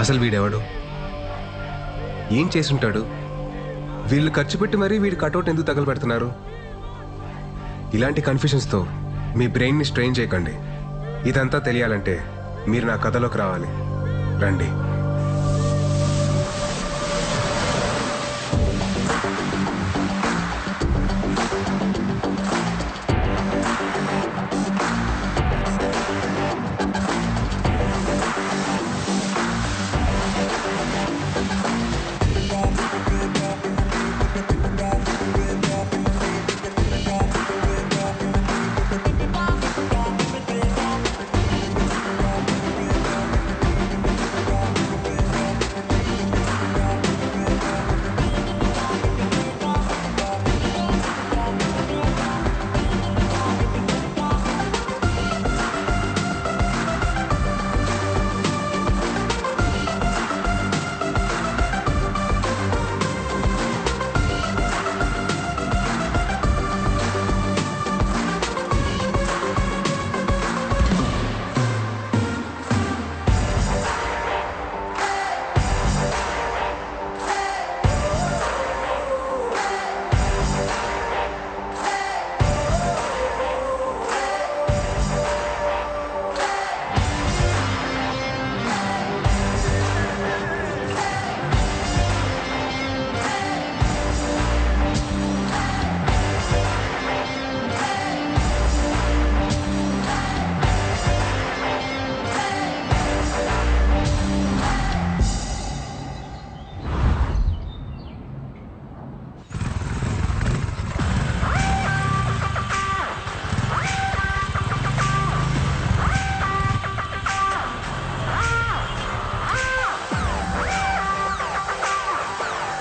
అసలు వీడెవడు, ఏం చేసుంటాడు? వీళ్ళు ఖర్చు పెట్టి మరీ వీడి కటౌట్ ఎందుకు తగలబెడుతున్నారు? ఇలాంటి కన్ఫ్యూషన్స్తో మీ బ్రెయిన్ని స్ట్రెయిన్ చేయకండి. ఇదంతా తెలియాలంటే మీరు నా కథలోకి రావాలి. రండి.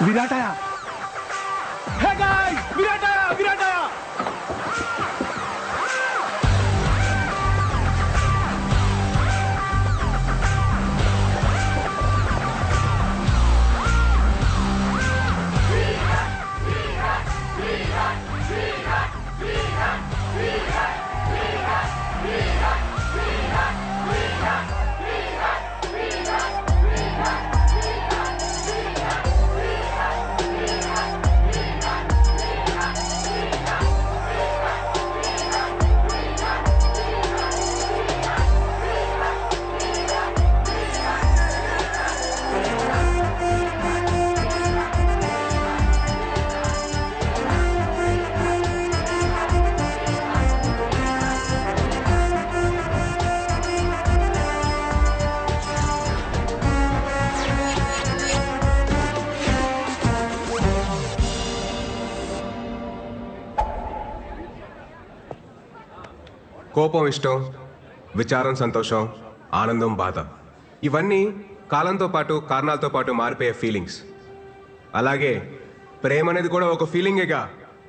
विराट आया। Hey guys, विराट आया, विराट आया। కోపం ఇష్టం, విచారం సంతోషం, ఆనందం బాధ, ఇవన్నీ కాలంతో పాటు కారణాలతో పాటు మారిపోయే ఫీలింగ్స్. అలాగే ప్రేమ అనేది కూడా ఒక ఫీలింగేగా.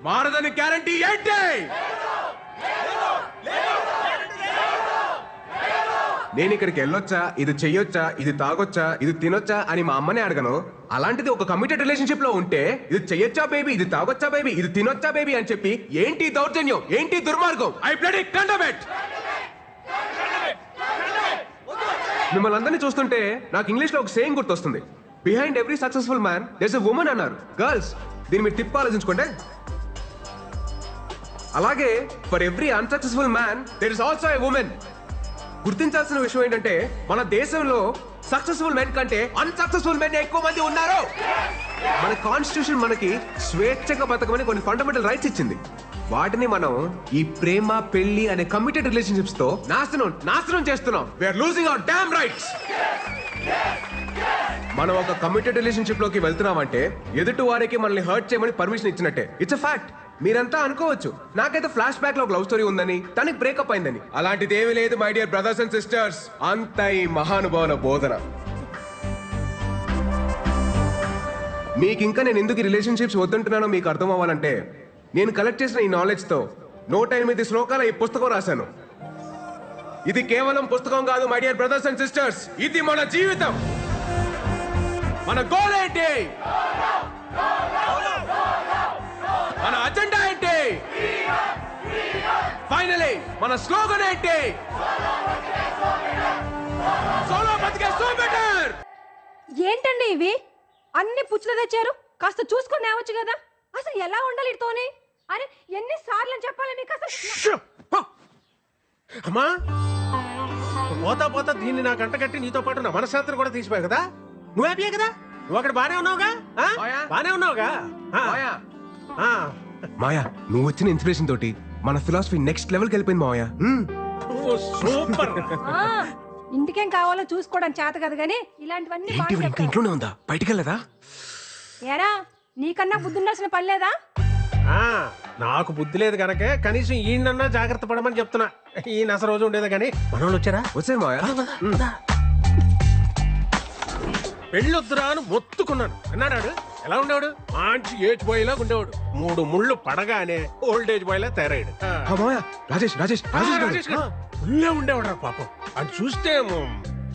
మారదని గ్యారంటీ ఏంటి? నేను ఇక్కడికి వెళ్ళొచ్చా, ఇది చెయ్యొచ్చా, ఇది తాగొచ్చా, ఇది తినొచ్చా అని మా అమ్మనే అడగను. అలాంటిది ఒక కమిటెడ్ రిలేషన్షిప్ లో ఉంటే ఇది చెయ్యొచ్చా బేబీ, ఇది తాగొచ్చా బేబీ, ఇది తినొచ్చా బేబీ అని చెప్పి ఏంటి దౌర్జన్యం, ఏంటి దుర్మార్గం? I bloody condemn it. మిమ్మల్ని అందరినీ చూస్తుంటే నాకు ఇంగ్లీష్ లో ఒక సేయింగ్ గుర్తొస్తుంది. Behind every successful man there is a woman అన్నారు. గర్ల్స్, దీన్ని మీరు తిప్పి ఆలోచించుకోండి. అలాగే for every unsuccessful man there is also a women. గుర్తించాల్సిన విషయం ఏంటంటే మన దేశంలో సక్సెస్ఫుల్ మెన్ కంటే అన్సక్సెస్ఫుల్ మెన్ ఎక్కువ మంది ఉన్నారు. మన కాన్స్టిట్యూషన్ మనకి స్వేచ్ఛగా బతకమని కొన్ని ఫండమెంటల్ రైట్స్ ఇచ్చింది. వాటిని మనం ఈ ప్రేమ పెళ్లి అనే కమిటెడ్ రిలేషన్షిప్స్ తో నాశనం చేస్తున్నాం. We are losing our damn rights. మనం ఒక కమిటెడ్ రిలేషన్షిప్ లోకి వెళ్తున్నామంటే ఎదుటి వారికి మనల్ని హర్ట్ చేయమని పర్మిషన్ ఇచ్చినట్టే. It's a fact. మీరంతా అనుకోవచ్చు నాకైతే ఫ్లాష్ బ్యాక్ లో ఒక లవ్ స్టోరీ ఉందని, తనకి బ్రేకప్ అయిందని. అలాంటిది ఏమీ లేదు my dear brothers and sisters. అంత ఈ మహానుభావుల బోధన. మీకు ఇంకా నేను ఎందుకు రిలేషన్షిప్స్ వద్దంటున్నానో మీకు అర్థం అవ్వాలంటే, నేను కలెక్ట్ చేసిన ఈ నాలెడ్జ్ తో 108 శ్లోకాల ఈ పుస్తకం రాశాను. ఇది కేవలం పుస్తకం కాదు my dear brothers and sisters. ఇది మన జీవితం. మన గోల్ ఏంటి? మన అజెండా ఏంటి? ఫైనలీ మన స్లోగన్ ఏంటి? సోలో బతికే సో బెటర్. ఏంటండి ఇవి అన్ని పుచ్చులు తెచ్చారు? కాస్త చూసుకొని నేవచ్చు కదా. అసలు ఎలా ఉండాలి ఇతోని? అరే ఎన్నిసార్లు చెప్పాలి మీకు అసలు? అమ్మా పోతా దీన్ని నా గంట కట్టి నీతో పాటు నా మనశ్శాంతిని కూడా తీసిపోయావు కదా. నువ్వు హ్యాపీయే కదా? నువ్వు అక్కడ బానే ఉన్నావుగా? బానే ఉన్నావుగా? మాయా, నువ్వు వచ్చిన ఇన్స్పిరేషన్ తోటి మన ఫిలాసఫీ నెక్స్ట్ లెవెల్కి వెళ్ళిపోయింది మాయా. సూపర్. ఇంటికేం కావాలో చూసుకోవడం చేత కదా గానీ ఇలాంటివన్నీ బాగా ఇంకా చెప్తారు. ఇంట్లోనే ఉందా? బయటికి వెళ్ళదా? ఏరా నీకన్నా బుద్ధి ఉండాల్సిన పని లేదా? నాకు బుద్ధి లేదు కనుక కనీసం ఈయనన్నా జాగ్రత్త పడమని చెప్తున్నా. ఈయన అసలు రోజు ఉండేది కానీ మనోళ్ళు వచ్చారా? వచ్చారు మాయా. పెళ్ళొద్దురా అని మొత్తుకున్నాను. అన్నాడు ఎలా ఉండేవాడు? మంచి ఏజ్ బాయ్ లాగా ఉండేవాడు. 3 ముళ్ళు పడగానే ఓల్డ్ ఏజ్ బాయ్ లా తయారయ్యాడు. మాయా, రాజేష్ రాజేష్ రాజేష్ గారు. ఫుల్లే ఉండేవాడు రా పాపం. అది చూస్తే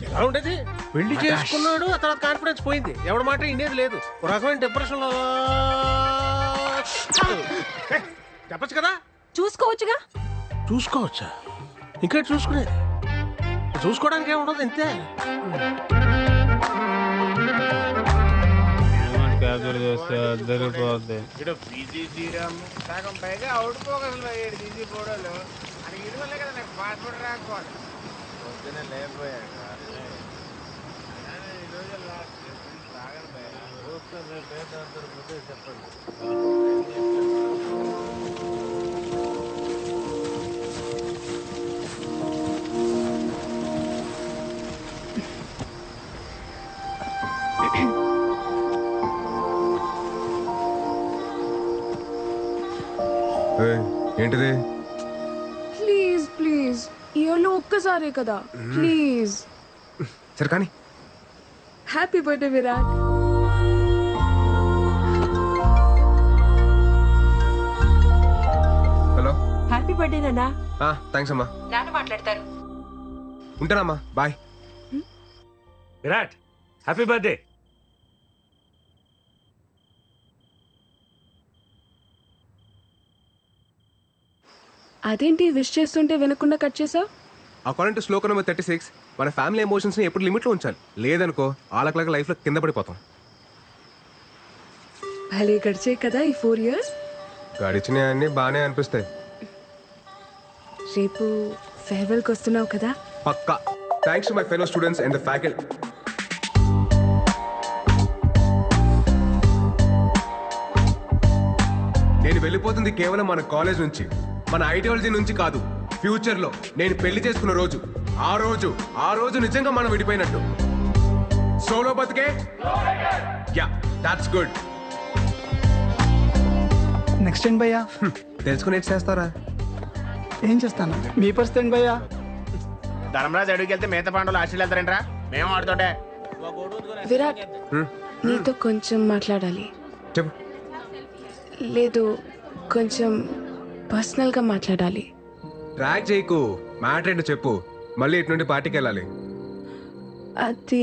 ఎలా ఉండేది? పెళ్లి చేసుకున్నాడు, ఆ తర్వాత కాన్ఫిడెన్స్ పోయింది. ఎవడి మాట ఇండేది లేదు. ఒక రకమైన డిప్రెషన్ లో చెప్పచ్చు కదా. చూసుకోవచ్చుగా. చూసుకోవచ్చా? ఇంకా చూసుకునేది చూసుకోవడానికి ఏముండదు ఇంతే. సగం పైగా అవుట్పోగలు తీసి ఫోటోలు అది ఇది వల్లే కదా నాకు పాస్పోర్ట్ రాకపోవాలి. పొద్దున లేకపోయాడు ఈ రోజు చెప్పండి. ఏంటిది? ప్లీజ్ ప్లీజ్ ఇయర్లో ఒక్కసారే కదా ప్లీజ్. సరే కానీ. Happy birthday Virat. Hello. Happy birthday నాన్న. థ్యాంక్స్ అమ్మా. నాన్న మాట్లాడతారు. ఉంటానమ్మా, బాయ్. Virat happy birthday. అదేంటి విష్ చేస్తుంటే వినకుండా కట్ చేసావు? అకార్డింగ్ టు శ్లోక నెంబర్ 36 మన ఫ్యామిలీ ఎమోషన్స్ ని ఎప్పుడు లిమిట్ లో ఉంచాలి. లేదనుకో ఆలకలక లైఫ్ లో కింద పడిపోతాం. భలే గడిచే కదా ఈ 4 years. గడిచినవన్నీ బాగానే అనిపిస్తాయి. రేపు ఫేర్వెల్కి వస్తున్నావు కదా? పక్కా. Thanks to my fellow students and the faculty. నేను వెళ్ళిపోతుంది కేవలం మన కాలేజ్ నుంచి, మన ఐడియాలజీ నుంచి కాదు. ఫ్యూచర్ లో నేను పెళ్లి చేసుకున్న రోజు, ఆ రోజు నిజంగా మనం విడిపోయినట్టు. సోలో బతికే. Yeah, that's good. నెక్స్ట్ ఏంటి భయ్యా? తెలుసుకుని ఏం చేస్తారా? ఏం చేస్తాను? మీ పరిస్థితి ఏంటి భయ్యా? ధర్మరాజు అడుగుకి వెళ్తే మిగతా పాండవులు ఆశలు వెళ్తారంట్రా. మేము ఆడుతుంటే విరాట్ నీతో కొంచెం మాట్లాడాలి. చెప్పు. లేదు, కొంచెం పర్సనల్గా మాట్లాడాలి. ట్రాక్ చేయకు, మ్యాటర్ ఏంటో చెప్పు. మళ్ళీ ఇటు నుండి పార్టీకి వెళ్ళాలి. అది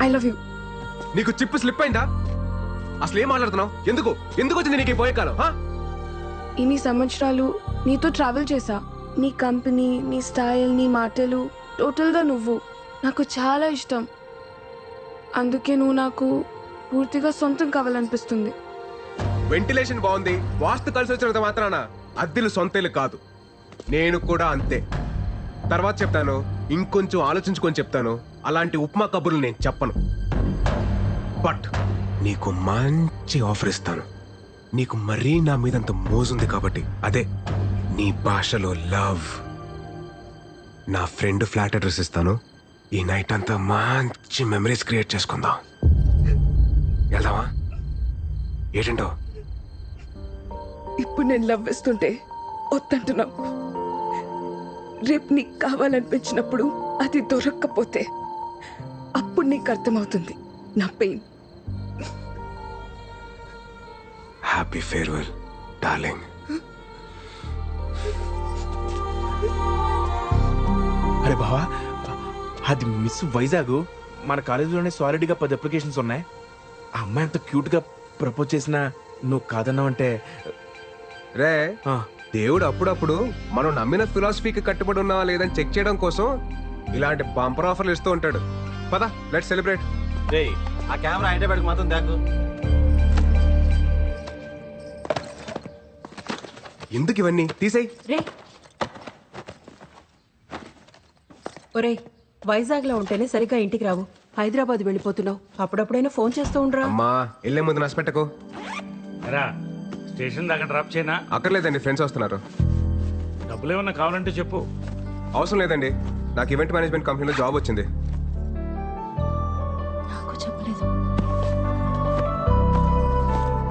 ఐ లవ్ యూ. నీకు చిప్పు స్లిప్ అయిందా? అసలు ఏం మాట్లాడుతున్నావు? ఎందుకు వచ్చింది నీకు పోయే కాలం? ఇన్ని సంవత్సరాలు నీతో ట్రావెల్ చేశా. నీ కంపెనీ, నీ స్టైల్, నీ మాటలు, టోటల్గా నువ్వు నాకు చాలా ఇష్టం. అందుకే నువ్వు నాకు పూర్తిగా సొంతం కావాలనిపిస్తుంది. వెంటిలేషన్ బాగుంది, వాస్తు కలిసి వచ్చినంత మాత్రాన అద్దెలు సొంతేలు కాదు. నేను కూడా అంతే. తర్వాత చెప్తాను, ఇంకొంచెం ఆలోచించుకొని చెప్తాను. అలాంటి ఉప్మా కబుర్లు నేను చెప్పను. బట్ నీకు మంచి ఆఫర్ ఇస్తాను. నీకు మరీ నా మీదంత మోజుంది కాబట్టి అదే నీ భాషలో లవ్. నా ఫ్రెండ్ ఫ్లాట్ అడ్రస్ ఇస్తాను. ఈ నైట్ అంతా మంచి మెమరీస్ క్రియేట్ చేసుకుందాం. వెళ్దామా? ఏంటంటో ఇప్పుడు నేను లవ్ ఇస్తుంటే వద్దంటున్నావు. రేపు నీకు కావాలనిపించినప్పుడు అది దొరక్కపోతే అప్పుడు నీకు అర్థమవుతుంది నా పెయిన్. Happy farewell darling. అరే బావా, అది మిస్ వైజాగ్. మన కాలేజీలోనే సాలిడ్గా 10 అప్లికేషన్స్ ఉన్నాయి. ఆ అమ్మాయి అంత క్యూట్గా ప్రపోజ్ చేసినా నువ్వు కాదన్నావంటే రే, దేవుడు అప్పుడప్పుడు మనం నమ్మిన ఫిలాసఫీకి కట్టుబడి ఉన్నావా లేదని చెక్ చేయడం కోసం ఇలాంటి బంపర్ ఆఫర్లు ఇస్తూ ఉంటాడు. పద, లెట్స్ సెలబ్రేట్. ఆ కెమెరా అయితే పెట్టుకు మాత్రం దాకు. ఎందుకు ఇవన్నీ తీసేయ్. రే ఒరేయ్, వైజాగ్ లో ఉంటేనే సరిగ్గా ఇంటికి రావు. హైదరాబాద్ వెళ్ళిపోతున్నావు. అప్పుడప్పుడైనా ఫోన్ చేస్తూ ఉండరా? అమ్మా, వెళ్ళే ముందు నష్టపెట్టకు. రా, స్టేషన్ దాకా డ్రాప్ చేయనా? అక్కర్లేదండి, ఫ్రెండ్స్ వస్తున్నారు. డబ్బులు ఏమన్నా కావాలంటే చెప్పు. అవసరం లేదండి, నాకు ఈవెంట్ మేనేజ్మెంట్ కంపెనీలో జాబ్ వచ్చింది. నాకు చెప్పలేదు.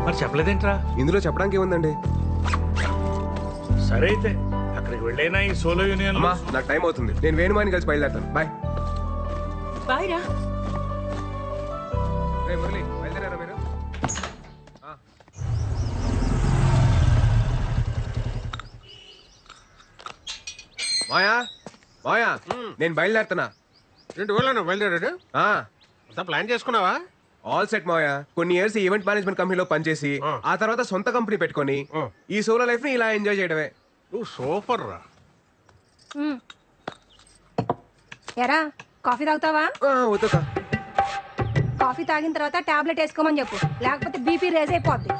మరి చెప్పలేదేంట్రా? ఇందులో చెప్పడానికి ఏముందండి? సరే అయితే అక్కడికి వెళ్ళైనా ఈ సోలో యూనియన్. అమ్మా, నాకు టైం అవుతుంది. నేను వేణుమాని కలిసి బయలుదేరుతాను. బాయ్. బాయ్ రా. రే మురళి, బయలుదేరారా మీరు? మాయా, మాయా, నేను బయలుదేరుతున్నా. ఏంటి ఊళ్ళో బయలుదేరాడు? అంతా ప్లాన్ చేసుకున్నావా? ఆల్ సెట్ మాయా. కొన్ని ఇయర్స్ ఈవెంట్ మేనేజ్మెంట్ కంపెనీలో పనిచేసి ఆ తర్వాత సొంత కంపెనీ పెట్టుకొని ఈ సోలో లైఫ్ ని ఇలా ఎంజాయ్ చేయడమే. నువ్వు సూపర్ రా. ఎరా, కాఫీ తాగుతావా? వద్దుకా. కాఫీ తాగిన తర్వాత టాబ్లెట్ వేసుకోమని చెప్పు, లేకపోతే బీపీ రేజ్ అయిపోద్ది.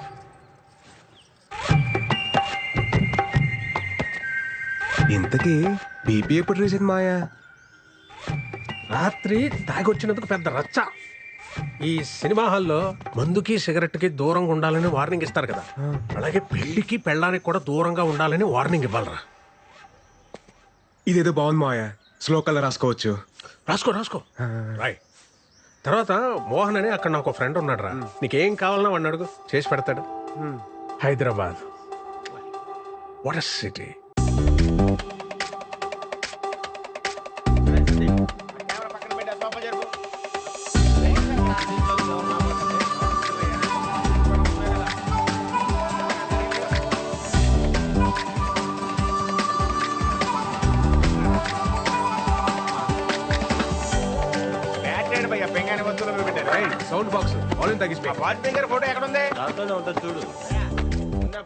ఇంతకీ బీపీ ఎప్పుడు రీసెంట్ మాయా? రాత్రి తాగొచ్చినందుకు పెద్ద రచ్చ. ఈ సినిమా హాల్లో మందుకి సిగరెట్ కి దూరంగా ఉండాలని వార్నింగ్ ఇస్తారు కదా, అలాగే పెళ్లికి పెళ్ళానికి కూడా దూరంగా ఉండాలని వార్నింగ్ ఇవ్వాలరా. ఇదేదో బాగుంది మాయా, స్లో కలర్ రాసుకోవచ్చు. రాసుకో రాసుకో. రాయ్. తర్వాత మోహన్ అని అక్కడ నాకు ఫ్రెండ్ ఉన్నాడు రా, నీకేం కావాలన్నా వాడిని అడుగు, చేసి పెడతాడు. Hyderabad what a city. Sound box volume తగ్గిపోయి. వాజ్పేయి గారి ఫోటో ఎక్కడ ఉంది? చూడు.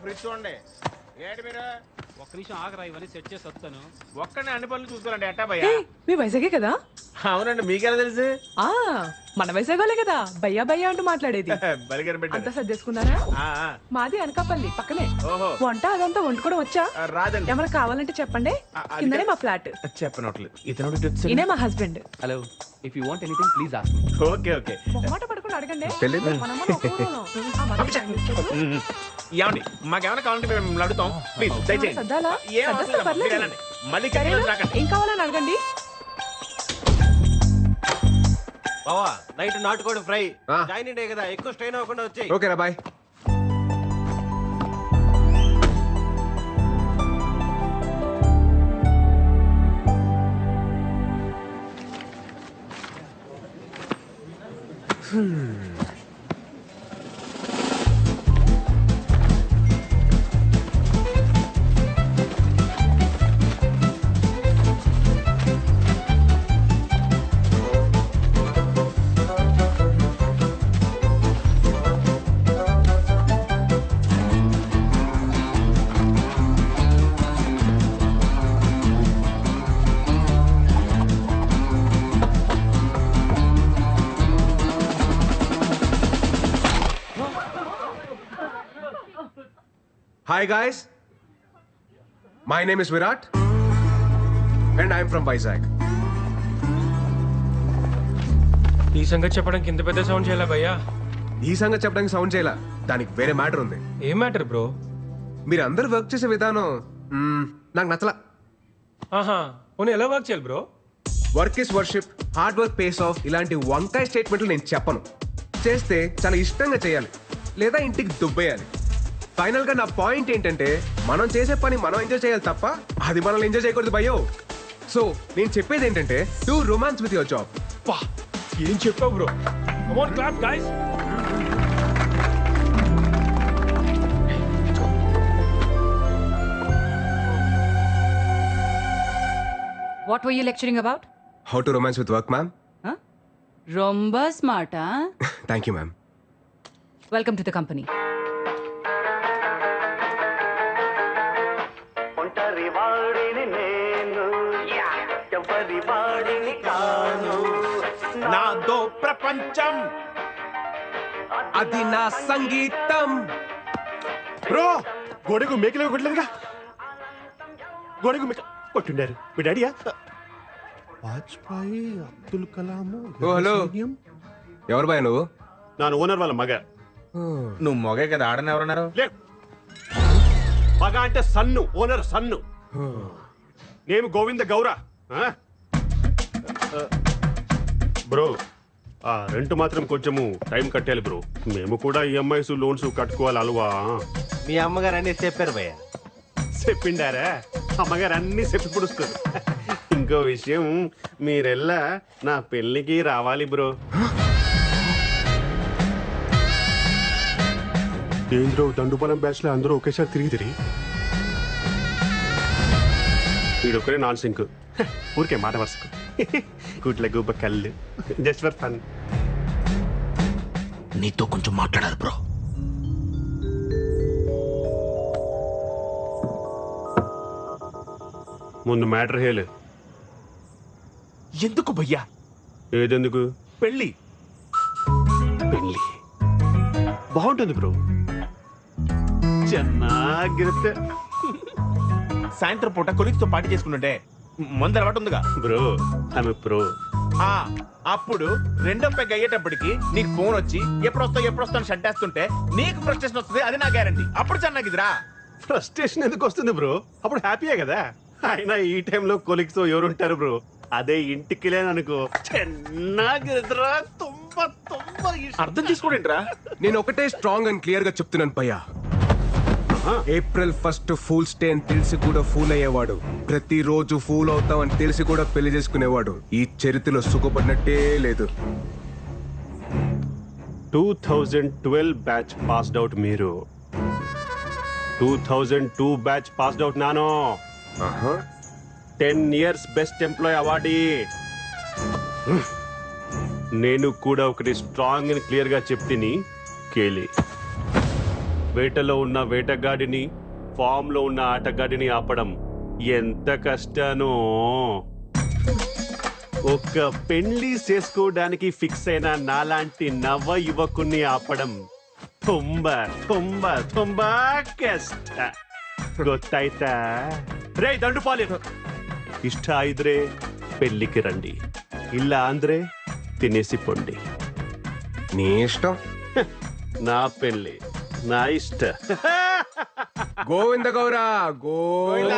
ఫ్రిడ్జ్ చూడండి. ఏంటి మీరు ఒక్క నిమిషం ఆగరా, ఇవన్నీ సెట్ చేసి వస్తాను. ఒక్కడే అన్ని పనులు చూసుకోండి. ఎట్టా భయ్యా? మీ వైజాగే కదా? అవునండి, మీకెలా తెలుసు? మన వైజాగోలే కదా భయ్యా భయ్యా అంటూ మాట్లాడేది. బలిగారు అంతా పెట్టారు. సర్దేసుకున్నారా? మాది అనకాపల్లి పక్కనే. ఓహో, వంట అదంతా వండుకోవడం వచ్చా? రాదండి. ఏమైనా కావాలంటే చెప్పండి, కిందనే మా ఫ్లాట్. చెప్పనట్లు ఇతను. ఈయనే మా husband. Hello, if you want anything please ask me. Okay okay. మాట పడుకుని అడగండి. పెళ్ళిళ్ళు? మనమ్మ ఒక్క ఊరులో. ఆ, మరి చెప్పు. ఏమండి, మాకేమైనా కావాలంటే మేము అడుగుతాం. ప్లీజ్ దయచేయండి. సర్దాలా? ఏం అవసరం సర్దేస్తే లేదు, మీరు పర్లేదు. వెళ్ళండి. మళ్ళీ సరేనా? కిందకి రాకండి. ఏం కావాలని అడగండి. బావా, నైట్ నాటుకోడి ఫ్రై. జాయిన్ డే కదా, ఎక్కువ స్ట్రెయిన్ అవ్వకుండా వచ్చాయి. ఓకేరా, bye. Hi guys, my name is Virat and I am from Vizag. ఈ సంగతి చెప్పడం కింద పెద్ద సౌండ్ చేయాలా భయ్యా? ఈ సంగతి చెప్పడానికి సౌండ్ చేయాల, దానికి వేరే మ్యాటర్ ఉంది. ఏం మ్యాటర్ బ్రో? మీరు అందరు వర్క్ చేసే విధానం నాకు నచ్చలా. ఆహా, పోనీ ఎలా వర్క్ చేయాలి bro? Work is worship, hard work pays of, ఇలాంటి వంకాయ స్టేట్మెంట్లు నేను చెప్పను. చేస్తే చాలా ఇష్టంగా చేయాలి, లేదా ఇంటికి దుబ్బేయాలి. ఫైనల్ గా నా పాయింట్ ఏంటంటే, మనం చేసే పని మనం ఎంజాయ్ చేయాలి తప్ప అది మనల్ని ఎంజాయ్ చేయకూడదు భయ్యో. సో నేను చెప్పేది ఏంటంటే, do romance with your job. పా, ఏం చెప్పావు bro? Come on clap guys. What were you lecturing about? How to romance with work, ma'am? Huh? Romba smart, huh? Thank you, ma'am. Welcome to the company. నాదో ప్రపంచం, అది నా సంగీతం. Bro గొడుగు మేకలు కొట్టలేదుగా. గొడుగు మేక కొట్టుండారు మీ డాడీయా? వాజ్పేయి, అబ్దుల్ కలాం. ఓ హలో, ఎవరు బాయ్ నువ్వు? నాను ఓనర్ వాళ్ళ మగ. నువ్వు మొగే కదా, ఆడని ఎవరన్నారు? మగ అంటే సన్ను, ఓనర్ సన్ను. నేను గోవింద గౌర. బ్రో ఆ రెంట్ మాత్రం కొంచెము టైం కట్టాలి బ్రో. మేము కూడా ఈఎంఐస్ లోన్స్ కట్టుకోవాలి అలవా. మీ అమ్మగారు అన్ని చెప్పారు భయ్య. చెప్పిండారా? అమ్మగారు అన్ని చెప్పి పుడుస్తారు. ఇంకో విషయం, మీరెల్లా నా పెళ్ళికి రావాలి బ్రో. ఏంద్రో దండుపాలెం బ్యాచ్ లో అందరూ ఒకేసారి తిరిగి వీడొక్కడే నాన్ సింక్. ఊరికే మాట వరుసకు కూట్ల గుబ్బ కళ్ళు, జస్ట్ ఫర్ ఫన్. నీతో కొంచెం మాట్లాడాలి బ్రో. ముందు మ్యాటర్ హేలు. ఎందుకు భయ్యా? ఏదెందుకు? పెళ్ళి. పెళ్ళి బాగుంటుంది బ్రో, ಚೆನ್ನಾಗಿರುತ್ತೆ. సాయంత్రం పూట కొలిక్తో పార్టీ చేసుకుంటుంటే మందు అలవాటు ఉందిగా బ్రో. ఆమె ప్రో. అప్పుడు రెండో పెగ్ అయ్యేటప్పటికి నీకు ఫోన్ వచ్చి ఎప్పుడు వస్తావు షట్ వేస్తుంటే నీకు ఫ్రస్ట్రేషన్ వస్తుంది. అది నా గ్యారంటీ. అప్పుడు చెన్నాగిదిరా. ఫ్రస్ట్రేషన్ ఎందుకు వస్తుంది బ్రో? అప్పుడు హ్యాపీయే కదా. అయినా ఈ టైంలో కొలిక్స్ ఎవరుంటారు బ్రో? అదే ఇంటికి లేననుకో, ಚೆನ್ನಾಗಿದ್ರಾ, తుంబ అర్థం చేసుకోండిరా. నేను ఒకటే స్ట్రాంగ్ అండ్ క్లియర్ గా చెప్తున్నాను భయ్యా. ఏప్రిల్ 1 ఫూల్స్ డే అని తెలిసి కూడా ఫూల్ అయ్యేవాడు, ప్రతిరోజు ఫూల్ అవుతాం అని తెలిసి కూడా పెళ్లి చేసుకునేవాడు ఈ చరిత్రలో సుఖపడినట్టే లేదు. 2012 బ్యాచ్ పాస్డ్ అవుట్ మీరు. 2002 బ్యాచ్ పాస్డ్ అవుట్ నాను. 10 years బెస్ట్ ఎంప్లాయ్ అవార్డీ. నేను కూడా ఒకటి స్ట్రాంగ్ అండ్ క్లియర్ గా చెప్తిని కేలి. వేటలో ఉన్న వేటగాడిని, ఫామ్ లో ఉన్న ఆటగాడిని ఆపడం ఎంత కష్టానో. ఒక పెళ్లి చేసుకోవడానికి ఫిక్స్ అయిన నాలాంటి నవ యువకుని ఆపడం ತುಂಬಾ ತುಂಬಾ ತುಂಬಾ ಕಷ್ಟ. ಗೊತ್ತಾಯ್ತಾ? ರೇ ದಂಡುಪಾಲಿ, ಇಷ್ಟ ಇದ್ರೆ పెళ్లికి రండి, ಇಲ್ಲ ಅಂದ್ರೆ తినేసి పొండి. నీ ఇష్టం. నా పెళ్లి నా ఇష్ట. గోవింద గౌరా గోవింద.